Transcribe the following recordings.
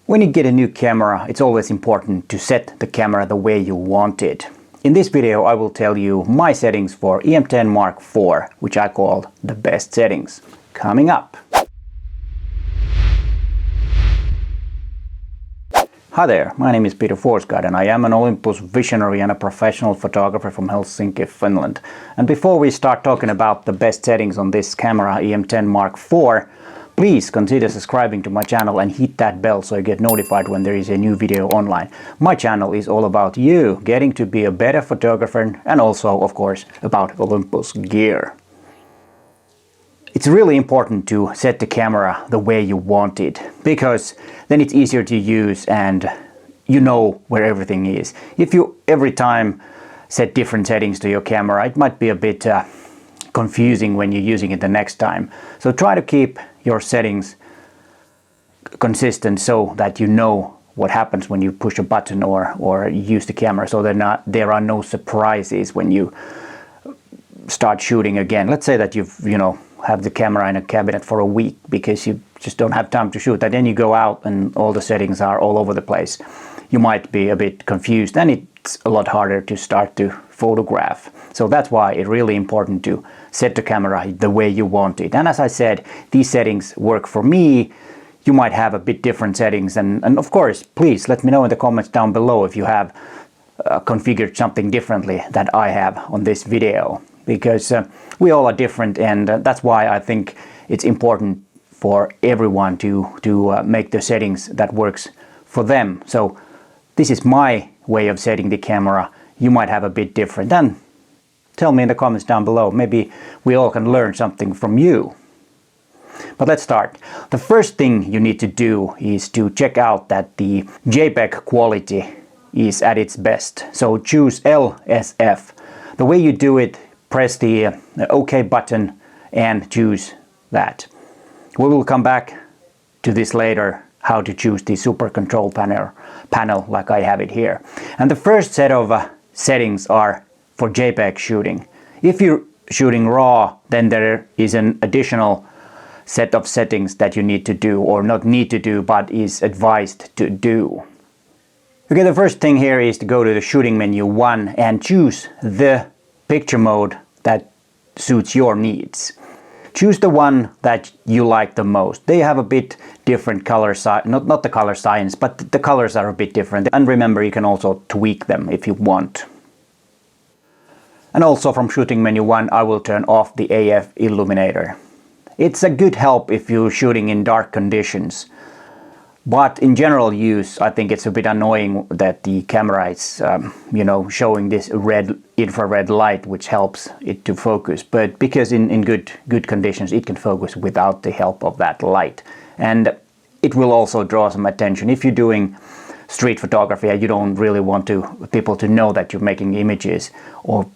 When you get a new camera, it's always important to set the camera the way you want it. In this video I will tell you my settings for E-M10 Mark IV, which I call the best settings. Coming up. Hi there, my name is Peter Forsgård and I am an Olympus visionary and a professional photographer from Helsinki, Finland. And before we start talking about the best settings on this camera, E-M10 Mark IV, please consider subscribing to my channel and hit that bell so you get notified when there is a new video online. My channel is all about you getting to be a better photographer and also, of course, about Olympus gear. It's really important to set the camera the way you want it, because then it's easier to use and you know where everything is. If you every time set different settings to your camera, it might be a bit confusing when you're using it the next time. So try to keep your settings consistent so that you know what happens when you push a button or use the camera, so there are no surprises when you start shooting again. Let's say that you've have the camera in a cabinet for a week because you just don't have time to shoot, and then you go out and all the settings are all over the place. You might be a bit confused and it's a lot harder to start to photograph. So that's why it's really important to set the camera the way you want it. And as I said, these settings work for me. You might have a bit different settings, and of course, please let me know in the comments down below if you have configured something differently that I have on this video. Because we all are different, and that's why I think it's important for everyone to make the settings that works for them. So this is my way of setting the camera. You might have a bit different, and tell me in the comments down below. Maybe we all can learn something from you. But let's start. The first thing you need to do is to check out that the JPEG quality is at its best. So choose LSF. The way you do it, press the OK button and choose that. We will come back to this later, how to choose the super control panel like I have it here. And the first set of settings are for JPEG shooting. If you're shooting RAW, then there is an additional set of settings that you need to do, or not need to do, but is advised to do. Okay, the first thing here is to go to the shooting menu 1 and choose the picture mode that suits your needs. Choose the one that you like the most. They have a bit different color, not the color science, but the colors are a bit different. And remember, you can also tweak them if you want. And also from shooting menu 1, I will turn off the AF illuminator. It's a good help if you're shooting in dark conditions. But in general use, I think it's a bit annoying that the camera is, showing this red infrared light, which helps it to focus. But because in good conditions, it can focus without the help of that light. And it will also draw some attention. If you're doing street photography and you don't really want people to know that you're making images, or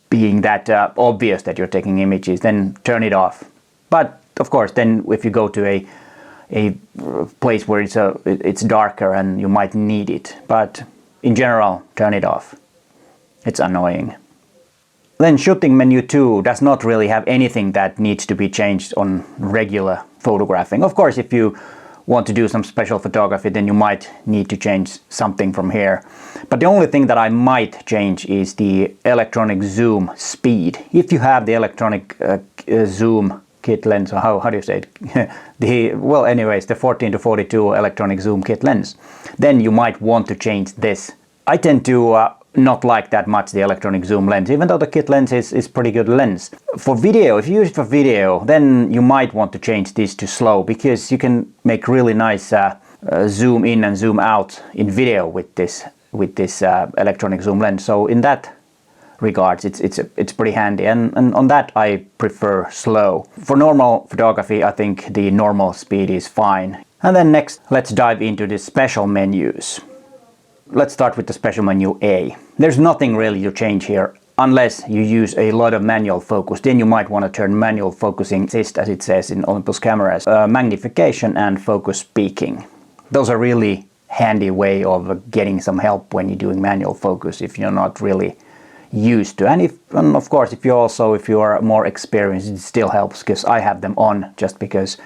being that obvious that you're taking images, then turn it off. But of course, then if you go to a place where it's darker and you might need it, but in general, turn it off. It's annoying. Then shooting menu 2 does not really have anything that needs to be changed on regular photographing. Of course, if you want to do some special photography, then you might need to change something from here. But the only thing that I might change is the electronic zoom speed. If you have the electronic zoom kit lens, or how do you say it? The 14 to 42 electronic zoom kit lens, then you might want to change this. I tend to not like that much the electronic zoom lens, even though the kit lens is pretty good lens. For video, if you use it for video, then you might want to change this to slow, because you can make really nice zoom in and zoom out in video with this electronic zoom lens. So in that regards, it's pretty handy, and on that I prefer slow. For normal photography, I think the normal speed is fine. And then next, let's dive into the special menus. Let's start with the special menu A. There's nothing really to change here unless you use a lot of manual focus. Then you might want to turn manual focusing assist, as it says in Olympus cameras, magnification and focus peaking. Those are really handy way of getting some help when you're doing manual focus if you're not really used to. And of course, if you are more experienced, it still helps, because I have them on just because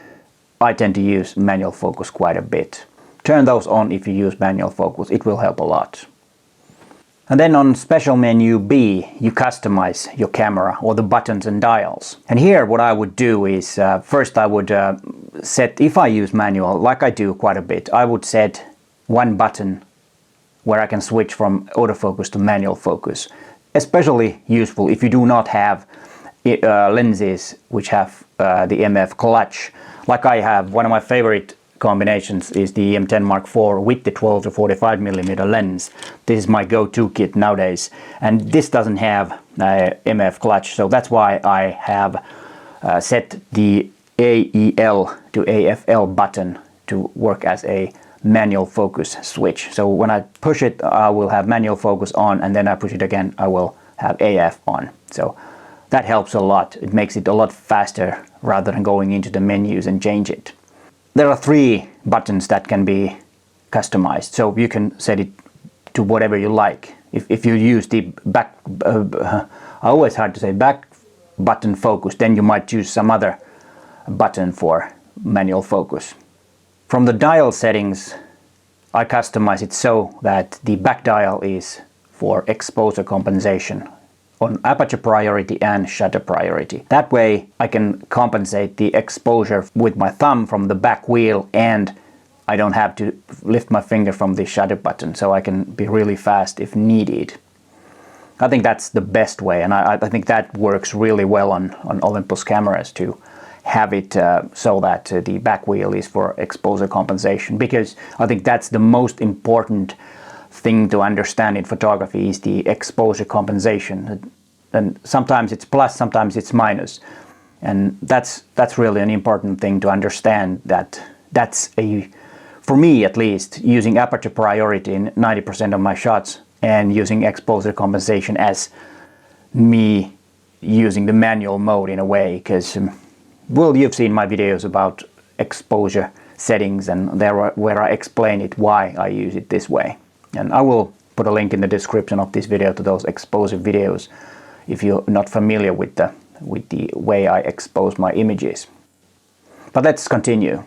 I tend to use manual focus quite a bit. turn those on if you use manual focus. It will help a lot. And then on special menu B, you customize your camera or the buttons and dials. And here what I would do is, first I would set, if I use manual, like I do quite a bit, I would set one button where I can switch from autofocus to manual focus. Especially useful if you do not have lenses which have the MF clutch. Like I have, one of my favorite combinations is the E-M10 Mark IV with the 12 to 45mm lens. This is my go-to kit nowadays, and this doesn't have MF clutch, so that's why I have set the AEL to AFL button to work as a manual focus switch. So when I push it, I will have manual focus on, and then I push it again, I will have AF on. So that helps a lot. It makes it a lot faster rather than going into the menus and change it. There are 3 buttons that can be customized, so you can set it to whatever you like. If you use the back, always hard to say, back button focus, then you might choose some other button for manual focus. From the dial settings, I customize it so that the back dial is for exposure compensation on aperture priority and shutter priority. That way I can compensate the exposure with my thumb from the back wheel, and I don't have to lift my finger from the shutter button, so I can be really fast if needed. I think that's the best way, and I think that works really well on Olympus cameras to have it so that the back wheel is for exposure compensation, because I think that's the most important thing to understand in photography is the exposure compensation. And sometimes it's plus, sometimes it's minus, and that's really an important thing to understand. That's for me at least, using aperture priority in 90% of my shots and using exposure compensation as me using the manual mode in a way, because well, you've seen my videos about exposure settings, and where I explain it why I use it this way. And I will put a link in the description of this video to those exposure videos if you're not familiar with the way I expose my images. But let's continue.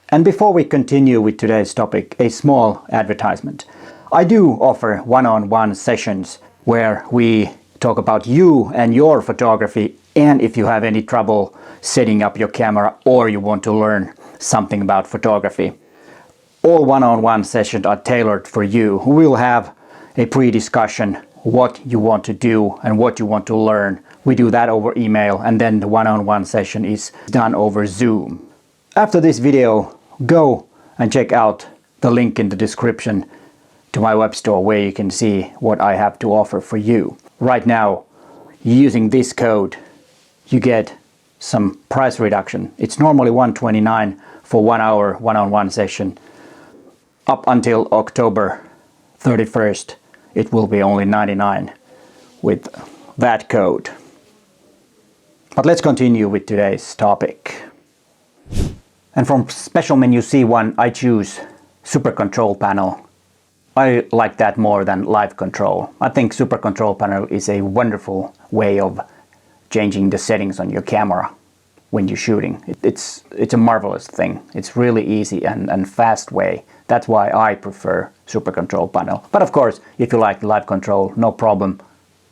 And before we continue with today's topic, a small advertisement. I do offer one-on-one sessions where we talk about you and your photography, and if you have any trouble setting up your camera or you want to learn something about photography. All one-on-one sessions are tailored for you. We will have a pre-discussion what you want to do and what you want to learn. We do that over email, and then the one-on-one session is done over Zoom. After this video, go and check out the link in the description to my web store where you can see what I have to offer for you. Right now, using this code, you get some price reduction. It's normally $129 for 1 hour one-on-one session. Up until October 31st, it will be only $99 with that code. But let's continue with today's topic. And from special menu C1, I choose Super Control Panel. I like that more than Live Control. I think Super Control Panel is a wonderful way of changing the settings on your camera when you're shooting. It's a marvelous thing. It's really easy and fast way. That's why I prefer Super Control Panel. But of course, if you like Live Control, no problem,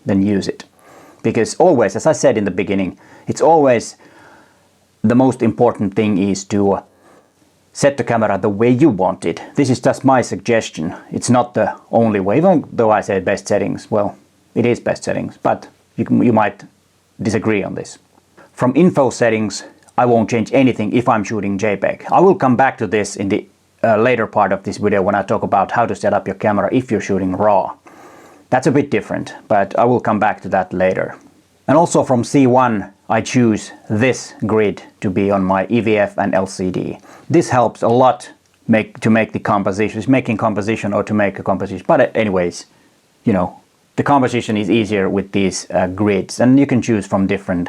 then use it. Because always, as I said in the beginning, it's always the most important thing is to set the camera the way you want it. This is just my suggestion. It's not the only way, even though I say best settings. Well, it is best settings, but you might disagree on this. From info settings, I won't change anything if I'm shooting JPEG. I will come back to this in the later part of this video when I talk about how to set up your camera if you're shooting RAW. That's a bit different, but I will come back to that later. And also from C1, I choose this grid to be on my EVF and LCD. This helps a lot to make the composition, making composition or to make a composition. But anyways, you know, the composition is easier with these grids, and you can choose from different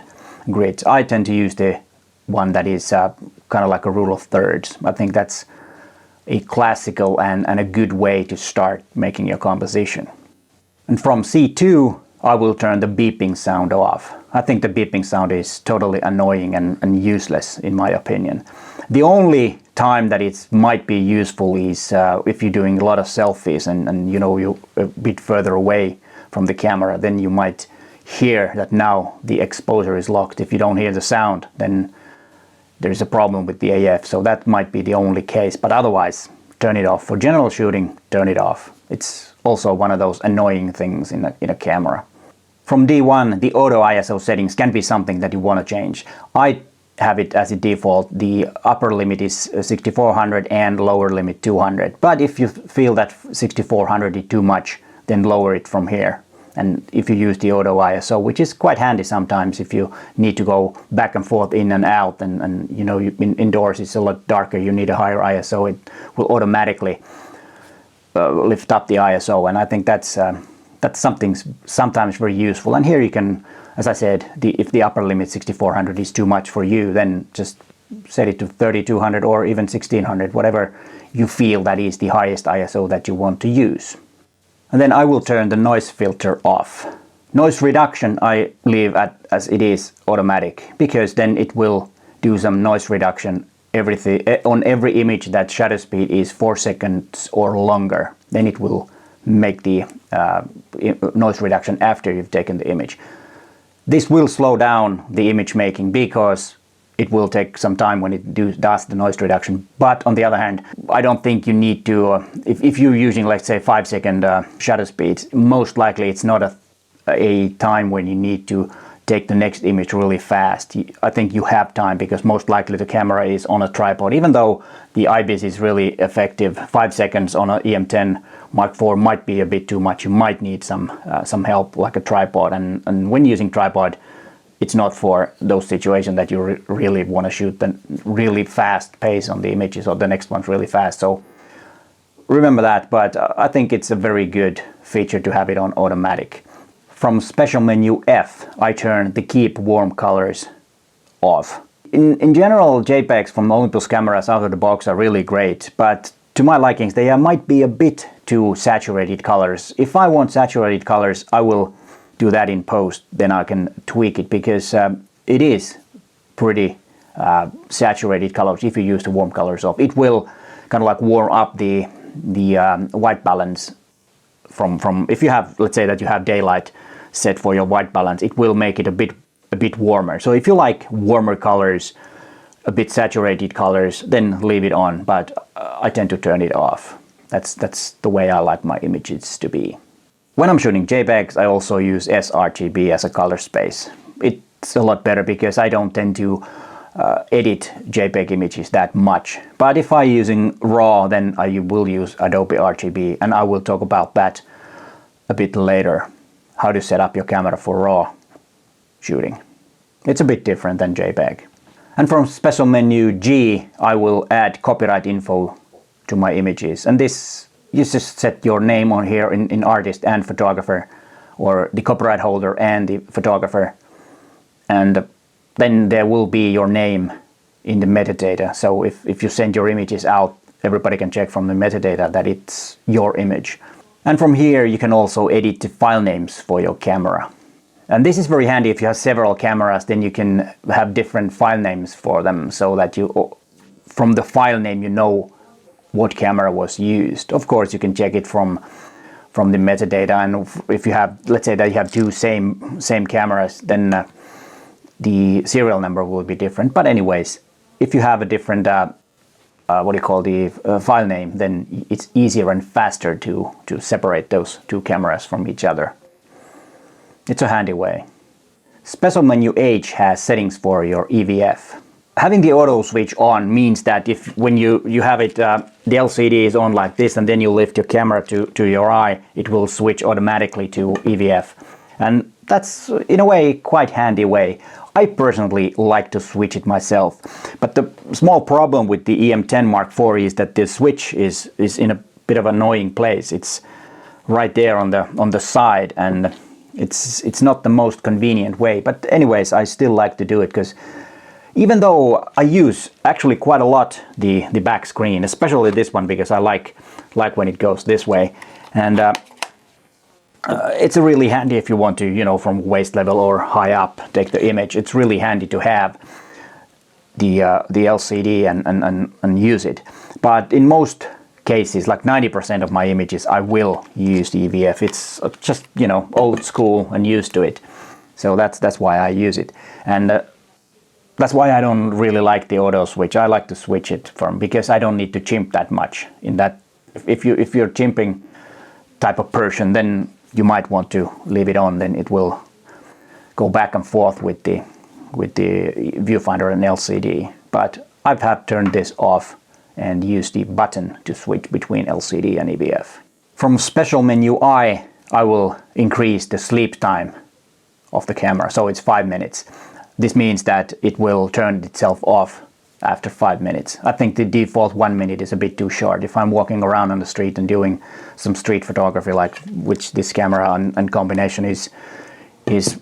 grids. I tend to use the one that is kind of like a rule of thirds. I think that's a classical and a good way to start making your composition. And from C2, I will turn the beeping sound off. I think the beeping sound is totally annoying and useless in my opinion. The only time that it might be useful is if you're doing a lot of selfies and you know you're a bit further away from the camera, then you might hear that now the exposure is locked. If you don't hear the sound, then there's a problem with the AF, so that might be the only case, but otherwise turn it off. For general shooting, turn it off. It's also one of those annoying things in a camera. From D1, the auto ISO settings can be something that you want to change. I have it as a default. The upper limit is 6400 and lower limit 200, but if you feel that 6400 is too much, then lower it from here. And if you use the auto ISO, which is quite handy sometimes if you need to go back and forth in and out, and you know, indoors it's a lot darker, you need a higher ISO, it will automatically lift up the ISO, and I think that's something sometimes very useful. And here you can, as I said, if the upper limit 6400 is too much for you, then just set it to 3200 or even 1600, whatever you feel that is the highest ISO that you want to use. And then I will turn the noise filter off. Noise reduction I leave as it is automatic, because then it will do some noise reduction on every image that shutter speed is 4 seconds or longer. Then it will make the noise reduction after you've taken the image. This will slow down the image making because it will take some time when it does the noise reduction. But on the other hand, I don't think you need to, if you're using, let's say, 5 second shutter speeds, most likely it's not a time when you need to take the next image really fast. I think you have time because most likely the camera is on a tripod. Even though the IBIS is really effective, 5 seconds on an E-M10 Mark IV might be a bit too much. You might need some help like a tripod. And when using tripod, it's not for those situations that you really want to shoot the really fast pace on the images or the next one's really fast. So remember that, but I think it's a very good feature to have it on automatic. From special menu F, I turn the keep warm colors off. In general, JPEGs from Olympus cameras out of the box are really great, but to my likings they might be a bit too saturated colors. If I want saturated colors, I will do that in post, then I can tweak it, because it is pretty saturated colors. If you use the warm colors off, it will kind of like warm up the white balance from if you have, let's say that you have daylight set for your white balance, it will make it a bit warmer. So if you like warmer colors, a bit saturated colors, then leave it on, but I tend to turn it off. That's the way I like my images to be. When I'm shooting JPEGs, I also use sRGB as a color space. It's a lot better because I don't tend to edit JPEG images that much. But if I'm using RAW, then I will use Adobe RGB, and I will talk about that a bit later, how to set up your camera for RAW shooting. It's a bit different than JPEG. And from special menu G, I will add copyright info to my images. And this, you just set your name on here in artist and photographer, or the copyright holder and the photographer, and then there will be your name in the metadata. So if you send your images out, everybody can check from the metadata that it's your image. And from here you can also edit the file names for your camera. And this is very handy if you have several cameras, then you can have different file names for them, so that you, from the file name, you know what camera was used. Of course, you can check it from the metadata, and if you have, let's say that you have two same cameras, then the serial number will be different. But anyways, if you have a different file name, then it's easier and faster to separate those two cameras from each other. It's a handy way. Special menu H has settings for your EVF. Having the auto switch on means that when you have it, the LCD is on like this, and then you lift your camera to your eye, it will switch automatically to EVF. And that's in a way quite handy way. I personally like to switch it myself. But the small problem with the E-M10 Mark IV is that the switch is in a bit of an annoying place. It's right there on the side, and it's not the most convenient way. But anyways, I still like to do it, because even though I use actually quite a lot the back screen, especially this one, because I like when it goes this way, and it's really handy if you want to, from waist level or high up, take the image. It's really handy to have. the LCD and use it. But in most cases, like 90% of my images, I will use the EVF. It's just, you know, old school and used to it. So that's why I use it. And that's why I don't really like the auto switch. I like to switch it because I don't need to chimp that much. In that, if you're chimping type of person, then you might want to leave it on. Then it will go back and forth with the viewfinder and LCD. But I've had turned this off and use the button to switch between LCD and EVF. From special menu I will increase the sleep time of the camera, so it's 5 minutes. This means that it will turn itself off after 5 minutes. I think the default 1 minute is a bit too short. If I'm walking around on the street and doing some street photography, like which this camera and combination is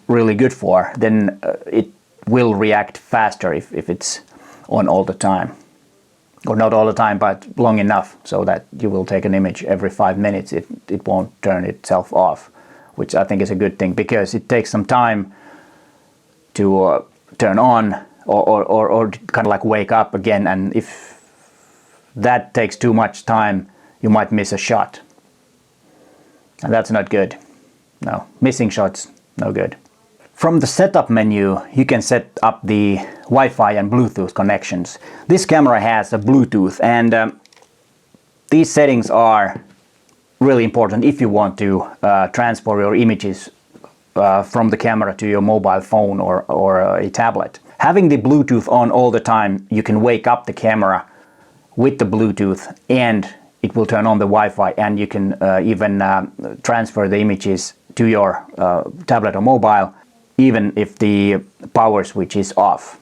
really good for, then it will react faster if it's on all the time. Or not all the time, but long enough so that you will take an image every 5 minutes. It won't turn itself off, which I think is a good thing, because it takes some time to turn on or kind of like wake up again, and if that takes too much time, you might miss a shot, and that's not good. No, missing shots, no good. From the setup menu, you can set up the Wi-Fi and Bluetooth connections. This camera has a Bluetooth, and these settings are really important if you want to transfer your images from the camera to your mobile phone or a tablet. Having the Bluetooth on all the time, you can wake up the camera with the Bluetooth and it will turn on the Wi-Fi, and you can even transfer the images to your tablet or mobile even if the power switch is off.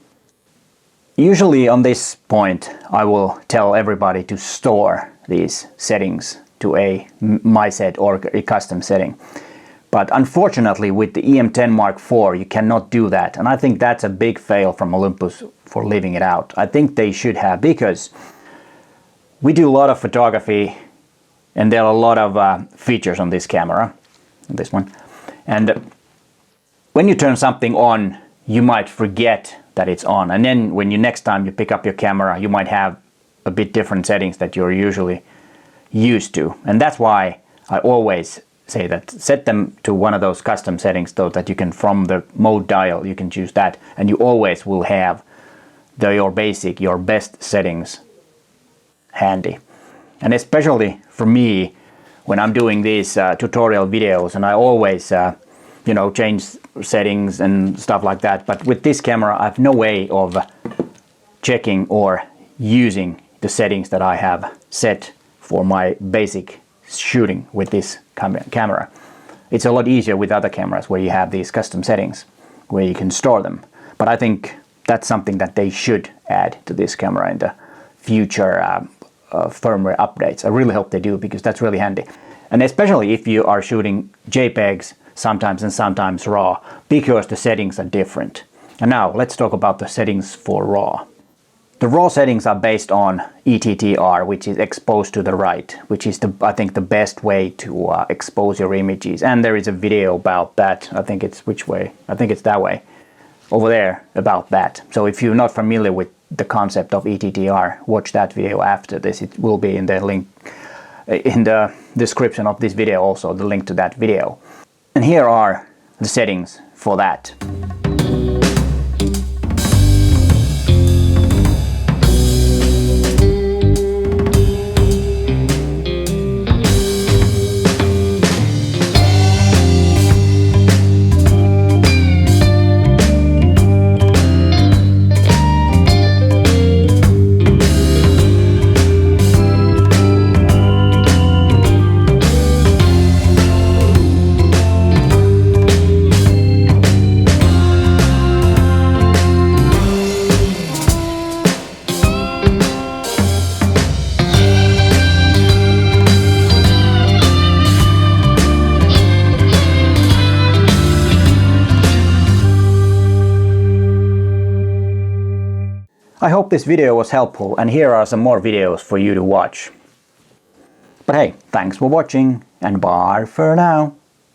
Usually on this point I will tell everybody to store these settings to a my set or a custom setting. But unfortunately with the E-M10 Mark IV you cannot do that, and I think that's a big fail from Olympus for leaving it out. I think they should have, because we do a lot of photography and there are a lot of features on this camera, this one, and when you turn something on you might forget that it's on, and then when next time you pick up your camera you might have a bit different settings that you're usually used to. And that's why I always say that set them to one of those custom settings, so that you can, from the mode dial, you can choose that, and you always will have your best settings handy. And especially for me, when I'm doing these tutorial videos, and I always change settings and stuff like that, but with this camera I have no way of checking or using the settings that I have set for my basic shooting with this camera. It's a lot easier with other cameras where you have these custom settings where you can store them. But I think that's something that they should add to this camera in the future firmware updates. I really hope they do, because that's really handy. And especially if you are shooting JPEGs sometimes and sometimes RAW, because the settings are different. And now let's talk about the settings for RAW. The RAW settings are based on ETTR, which is exposed to the right, which is I think the best way to expose your images. And there is a video about that. I think it's which way? I think it's that way. Over there, about that. So if you're not familiar with the concept of ETTR, watch that video after this. It will be in the link in the description of this video, also the link to that video. And here are the settings for that. I hope this video was helpful, and here are some more videos for you to watch. But hey, thanks for watching, and bye for now.